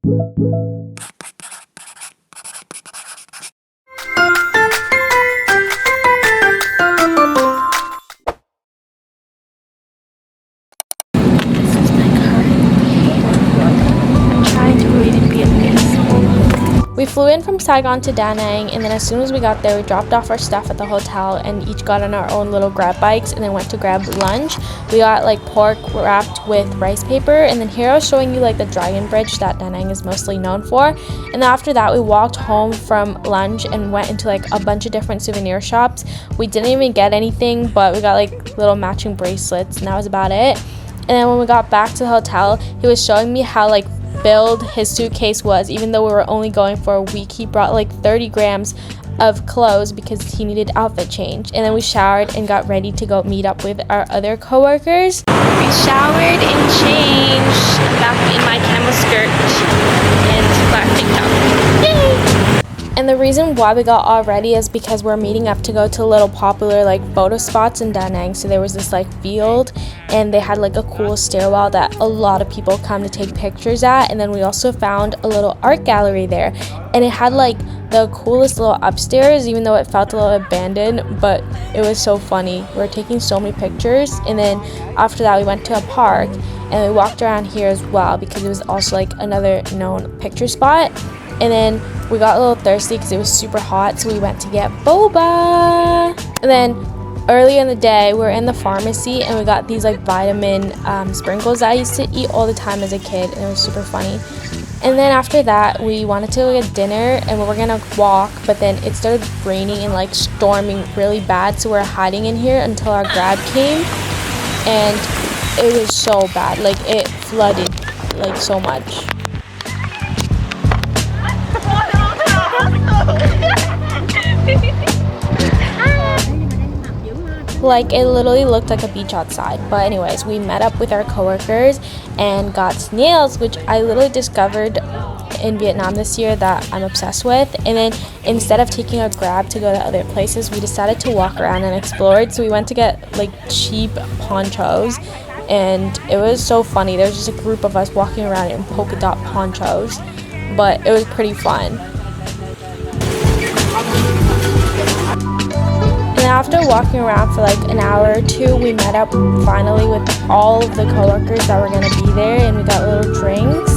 We flew in from Saigon to Da Nang, and then as soon as we got there, we dropped off our stuff at the hotel and each got on our own little grab bikes and then went to grab lunch. We got like pork wrapped with rice paper, and then here I was showing you like the dragon bridge that Da Nang is mostly known for. And then after that, we walked home from lunch and went into like a bunch of different souvenir shops. We didn't even get anything, but we got like little matching bracelets, and that was about it. And then when we got back to the hotel, he was showing me how like filled his suitcase was. Even though we were only going for a week, he brought like 30 grams of clothes because he needed outfit change. And then we showered and got ready to go meet up with our other coworkers. We showered and changed. I'm back in my camo skirt and black tank top. Yay! And the reason why we got all ready is because we're meeting up to go to little popular like photo spots in Da Nang. So there was this like field, and they had like a cool stairwell that a lot of people come to take pictures at. And then we also found a little art gallery there, and it had like the coolest little upstairs, even though it felt a little abandoned, but it was so funny. We were taking so many pictures. And then after that, we went to a park and we walked around here as well because it was also like another known picture spot. And then we got a little thirsty because it was super hot, so we went to get boba. And then early in the day, we were in the pharmacy and we got these like vitamin sprinkles that I used to eat all the time as a kid, and it was super funny. And then after that, we wanted to go get dinner and we were gonna walk, but then it started raining and like storming really bad, so we were hiding in here until our grab came, and it was so bad. Like it flooded like so much. Like it literally looked like a beach outside. But anyways, we met up with our coworkers and got snails, which I literally discovered in Vietnam this year that I'm obsessed with. And then instead of taking a grab to go to other places, we decided to walk around and explore. So we went to get like cheap ponchos, and it was so funny. There was just a group of us walking around in polka dot ponchos, but it was pretty fun. And after walking around for like an hour or two, we met up finally with all of the coworkers that were going to be there, and we got little drinks,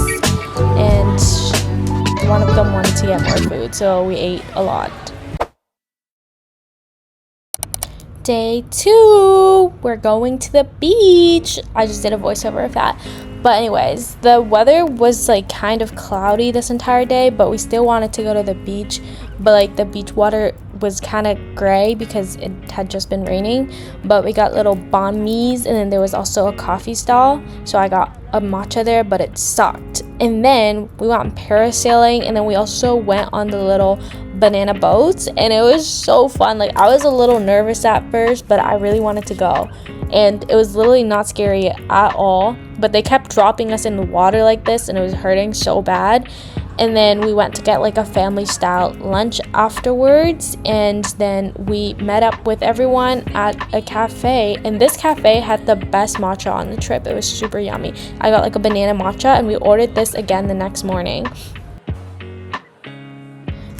and one of them wanted to get more food, so we ate a lot. Day 2, we're going to the beach. I just did a voiceover of that. But anyways, the weather was like kind of cloudy this entire day, but we still wanted to go to the beach. But like the beach water was kind of gray because it had just been raining. But we got little banh mi's, and then there was also a coffee stall. So I got a matcha there, but it sucked. And then we went parasailing, and then we also went on the little banana boats, and it was so fun. Like I was a little nervous at first, but I really wanted to go, and it was literally not scary at all. But they kept dropping us in the water like this, and it was hurting so bad. And then we went to get like a family style lunch afterwards, and then we met up with everyone at a cafe, and this cafe had the best matcha on the trip. It was super yummy. I got like a banana matcha, and we ordered this again the next morning.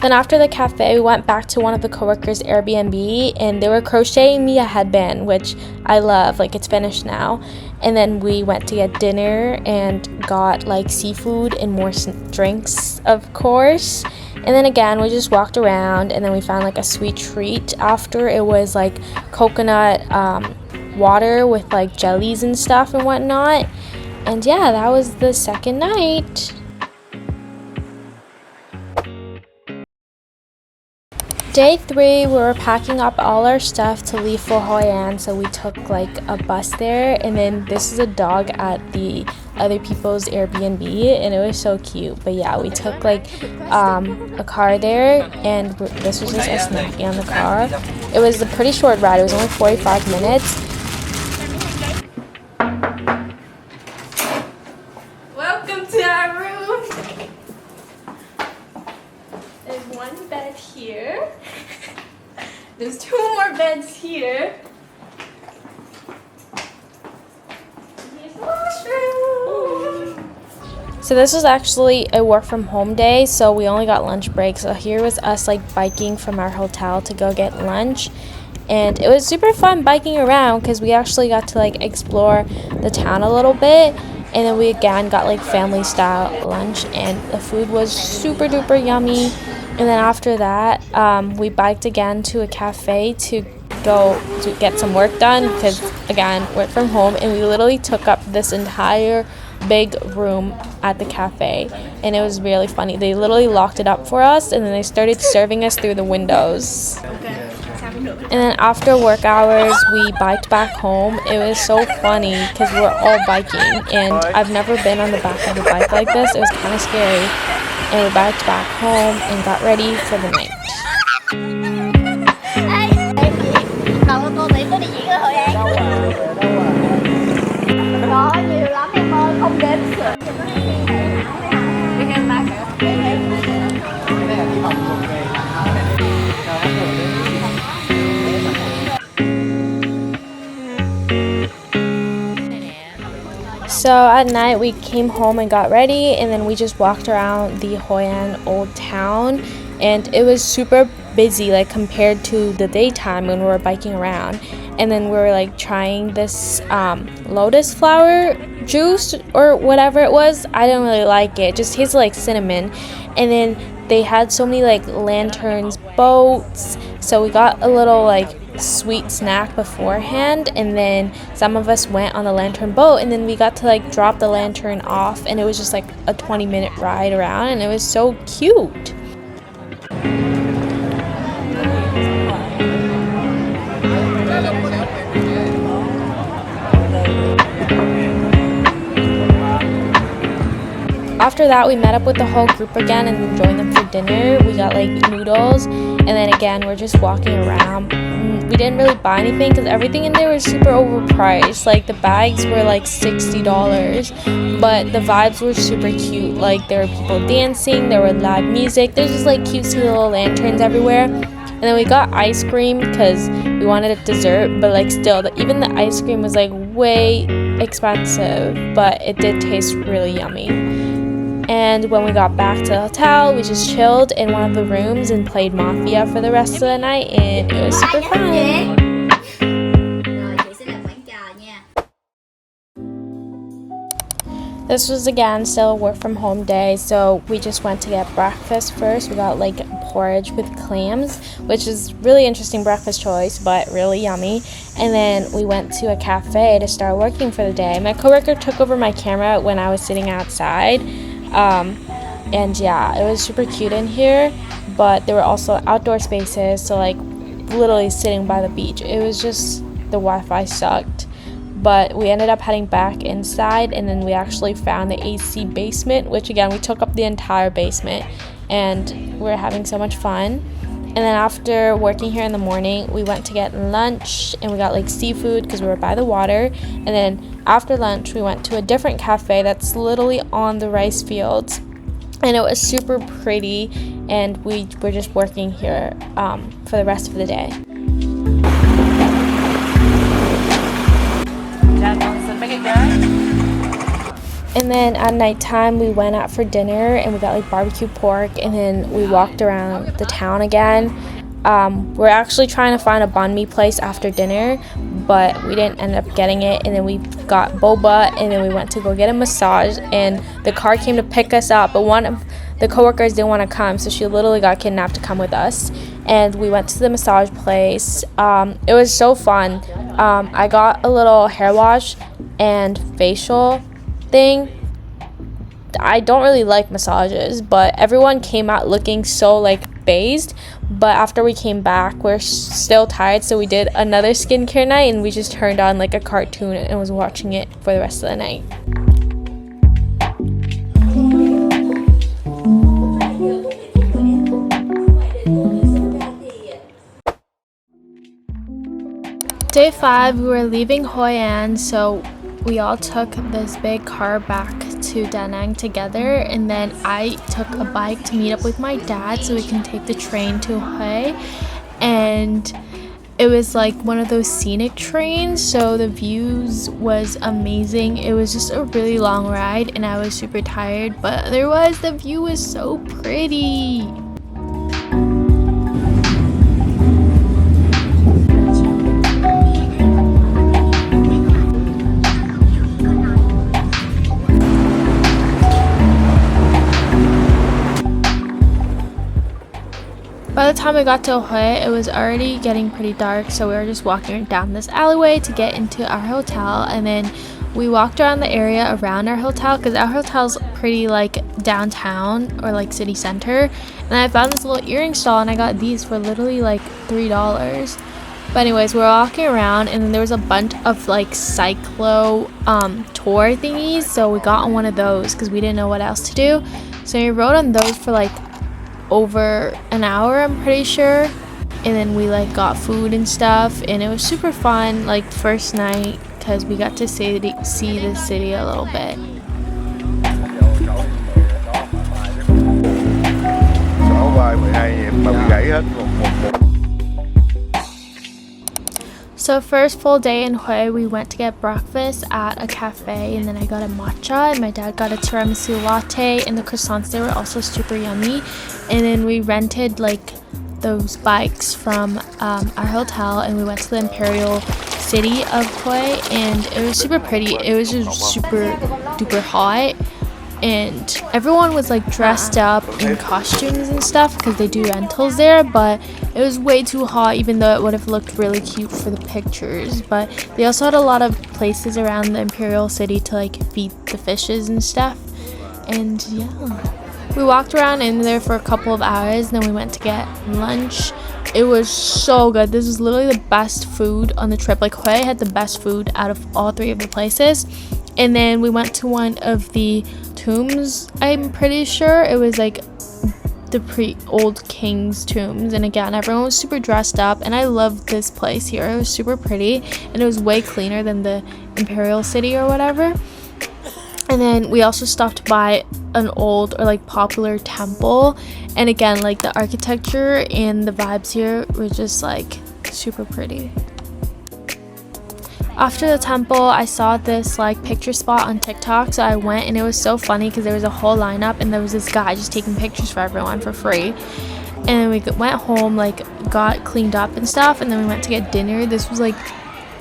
Then after the cafe, we went back to one of the coworkers' Airbnb, and they were crocheting me a headband, which I love. Like it's finished now. And then we went to get dinner and got like seafood and more drinks, of course. And then again, we just walked around, and then we found like a sweet treat after. It was like coconut water with like jellies and stuff and whatnot. And yeah, that was the second night. Day 3, we were packing up all our stuff to leave for Hoi An, so we took like a bus there, and then this is a dog at the other people's Airbnb, and it was so cute. But yeah, we took like a car there, and this was just us snacking on the car. It was a pretty short ride. It was only 45 minutes. Welcome to our room. There's one bed here. There's 2 more beds here. Here's the washroom. So this was actually a work from home day, so we only got lunch break. So here was us like biking from our hotel to go get lunch. And it was super fun biking around because we actually got to like explore the town a little bit. And then we again got like family style lunch, and the food was super duper yummy. And then after that, we biked again to a cafe to go to get some work done because again, work from home, and we literally took up this entire big room at the cafe, and it was really funny. They literally locked it up for us, and then they started serving us through the windows. And then after work hours, we biked back home. It was so funny because we were all biking, and I've never been on the back of a bike like this. It was kind of scary. And we biked back home and got ready for the night. So at night we came home and got ready, and then we just walked around the Hoi An old town, and it was super busy like compared to the daytime when we were biking around. And then we were like trying this lotus flower juice or whatever it was. I didn't really like it. It just tasted like cinnamon. And then they had so many like lanterns, boats. So we got a little like sweet snack beforehand, and then some of us went on the lantern boat, and then we got to like drop the lantern off, and it was just like a 20-minute ride around, and it was so cute. After that, we met up with the whole group again and then joined them for dinner. We got like noodles, and then again we're just walking around. We didn't really buy anything because everything in there was super overpriced. Like the bags were like $60, but the vibes were super cute. Like there were people dancing, there were live music, there's just like cutesy little lanterns everywhere. And then we got ice cream because we wanted a dessert, but like still, even the ice cream was like way expensive, but it did taste really yummy. And when we got back to the hotel, we just chilled in one of the rooms and played Mafia for the rest of the night, and it was super fun. This was again still a work from home day, so we just went to get breakfast first. We got like porridge with clams, which is really interesting breakfast choice, but really yummy. And then we went to a cafe to start working for the day. My coworker took over my camera when I was sitting outside. And yeah, it was super cute in here, but there were also outdoor spaces, so like literally sitting by the beach. It was just the Wi-Fi sucked, but we ended up heading back inside, and then we actually found the AC basement, which again we took up the entire basement, and we were having so much fun. And then after working here in the morning, we went to get lunch, and we got like seafood because we were by the water. And then after lunch, we went to a different cafe that's literally on the rice fields, and it was super pretty, and we were just working here for the rest of the day. And then at nighttime, we went out for dinner, and we got like barbecue pork, and then we walked around the town again. We're actually trying to find a banh mi place after dinner, but we didn't end up getting it. And then we got boba, and then we went to go get a massage, and the car came to pick us up, but one of the coworkers didn't want to come, so she literally got kidnapped to come with us. And we went to the massage place. It was so fun. I got a little hair wash and facial thing. I don't really like massages, but everyone came out looking so like phased. But after we came back, we're still tired, so we did another skincare night, and we just turned on like a cartoon and was watching it for the rest of the night. Day 5, we were leaving Hoi An, so we all took this big car back to Da Nang together, and then I took a bike to meet up with my dad so we can take the train to Hue. And it was like one of those scenic trains, so the views was amazing. It was just a really long ride and I was super tired, but otherwise the view was so pretty. By the time we got to Hue, it was already getting pretty dark, so we were just walking down this alleyway to get into our hotel, and then we walked around the area around our hotel because our hotel's pretty like downtown or like city center, and I found this little earring stall and I got these for literally like $3. But anyways, we were walking around and then there was a bunch of like cyclo tour thingies, so we got on one of those because we didn't know what else to do. So we rode on those for like over an hour, I'm pretty sure, and then we like got food and stuff, and it was super fun, like first night, because we got to see the city a little bit. So first full day in Hue, we went to get breakfast at a cafe, and then I got a matcha and my dad got a tiramisu latte, and the croissants, they were also super yummy. And then we rented like those bikes from our hotel and we went to the Imperial City of Hue, and it was super pretty. It was just super duper hot, and everyone was like dressed up in costumes and stuff because they do rentals there, but it was way too hot, even though it would have looked really cute for the pictures. But they also had a lot of places around the Imperial City to like feed the fishes and stuff, and yeah, we walked around in there for a couple of hours, and then we went to get lunch. It was so good. This was literally the best food on the trip. Like Hue had the best food out of all three of the places. And then we went to one of the tombs, I'm pretty sure. It was like the old king's tombs, and again, everyone was super dressed up, and I loved this place here. It was super pretty, and it was way cleaner than the Imperial City or whatever. And then we also stopped by an old or like popular temple, and again, like the architecture and the vibes here were just like super pretty. After the temple, I saw this like picture spot on TikTok, so I went, and it was so funny because there was a whole lineup and there was this guy just taking pictures for everyone for free. And then we went home, like got cleaned up and stuff, and then we went to get dinner. This was like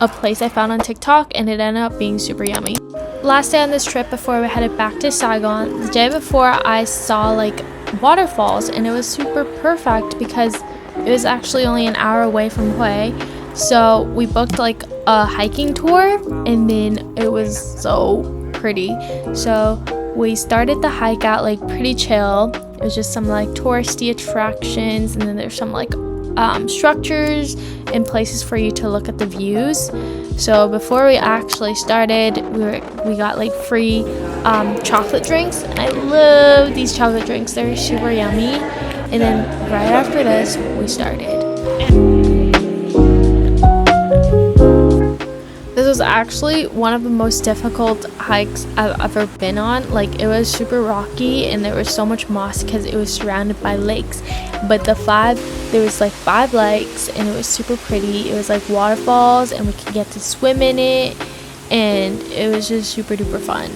a place I found on TikTok, and it ended up being super yummy. Last day on this trip before we headed back to Saigon, the day before I saw like waterfalls, and it was super perfect because it was actually only an hour away from Hue. So we booked like a hiking tour, and then it was so pretty. So we started the hike out like pretty chill. It was just some like touristy attractions, and then there's some like structures and places for you to look at the views. So before we actually started, we got like free chocolate drinks, and I love these chocolate drinks. They're super yummy. And then right after this, we started. This was actually one of the most difficult hikes I've ever been on. Like, it was super rocky and there was so much moss because it was surrounded by lakes. But there was like 5 lakes, and it was super pretty. It was like waterfalls, and we could get to swim in it, and it was just super duper fun.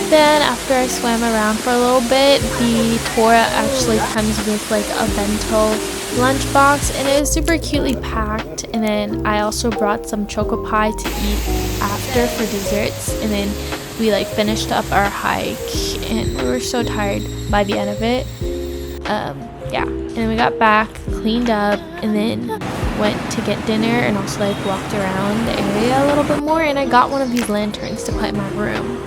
Then after I swam around for a little bit, the tour actually comes with like a bento lunchbox, and it was super cutely packed. And then I also brought some choco pie to eat after for desserts, and then we like finished up our hike, and we were so tired by the end of it. Yeah, and then we got back, cleaned up, and then went to get dinner, and also like walked around the area a little bit more, and I got one of these lanterns to put in my room.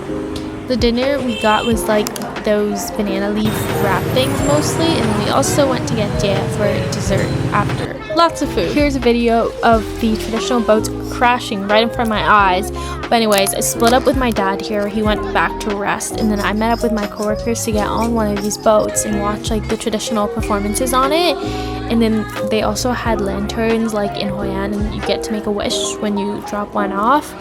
The dinner we got was like those banana leaf wrap things mostly, and then we also went to get jia for dessert after. Lots of food. Here's a video of the traditional boats crashing right in front of my eyes. But anyways, I split up with my dad here. He went back to rest, and then I met up with my coworkers to get on one of these boats and watch like the traditional performances on it. And then they also had lanterns like in Hoi An, and you get to make a wish when you drop one off.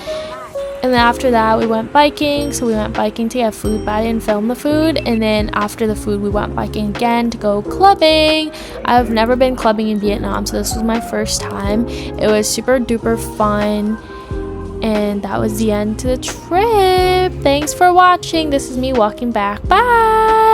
And then after that, we went biking. So we went biking to get food, but I didn't film the food. And then after the food, we went biking again to go clubbing. I've never been clubbing in Vietnam, so this was my first time. It was super duper fun. And that was the end to the trip. Thanks for watching. This is me walking back. Bye.